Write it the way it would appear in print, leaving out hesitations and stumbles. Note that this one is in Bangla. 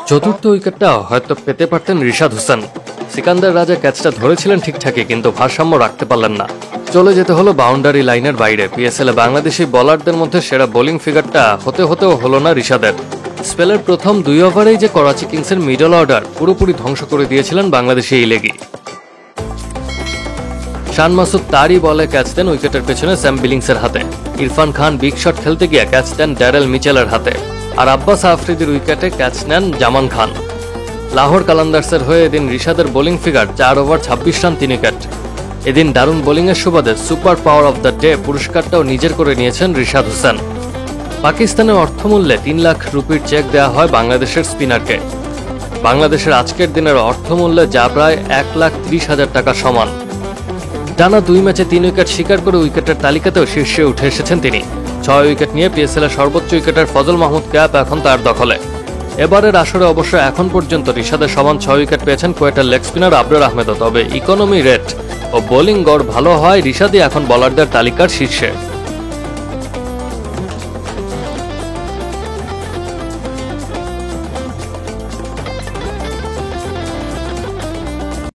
চতুর্থ উইকেটটা হয়তো পেতে পারতেন রিশাদ হোসেন। সিকান্দার রাজা ক্যাচটা ধরেছিলেন ঠিকঠাকই, কিন্তু ভারসাম্য রাখতে পারলেন না। চলে যেতে হলো বাউন্ডারি লাইনের বাইরে। পিএসএল এ বাংলাদেশি বোলারদের মধ্যে সেরা বোলিং ফিগারটা হতেও হলো না রিশাদের। স্পেলের প্রথম 2 ওভারেই যে করাচি কিংসের মিডল অর্ডার পুরোপুরি ধ্বংস করে দিয়েছিলেন বাংলাদেশি এই লেগি। শান মাসুদ তারই বলে ক্যাচ দেন উইকেটের পেছনে স্যাম বিলিংসের হাতে। ইরফান খান বিগ শট খেলতে গিয়ে ক্যাচ দেন ড্যারেল মিচেলের হাতে। আর আব্বাস আফ্রিদির উইকেটে ক্যাচ নেন জামান খান। লাহোর কালান্দার্সের হয়ে এদিন রিশাদের bowling figure 4 over 26 run 3 wicket. এদিন দারুণ বোলিংয়ের সুবাদে super power of the day পুরস্কারটাও নিজের করে নিয়েছেন রিশাদ হোসেন। পাকিস্তানের অর্থমূল্যে 3 লাখ রুপির চেক দেওয়া হয় বাংলাদেশের স্পিনারকে। বাংলাদেশের আজকের দিনের অর্থমূল্যে যা প্রায় 1,30,000 টাকা সমান। টানা 2 ম্যাচে 3 উইকেট শিকার করে উইকেটের তালিকাতেও শীর্ষে উঠে এসেছেন তিনি। 6 উইকেট নিয়ে পিএসএল এর সর্বোচ্চ উইকেটার ফজল মাহমুদ ক্যাপ এখন তার দখলে। এবারের আসরে অবশ্য এখন পর্যন্ত রিশাদের সমান 6 উইকেট পেয়েছেন কোয়েটার লেগ স্পিনার আবরার আহমেদও। তবে ইকোনমি রেট ও বোলিং গড় ভালো হয় রিশাদই এখন বোলারদের তালিকার শীর্ষে।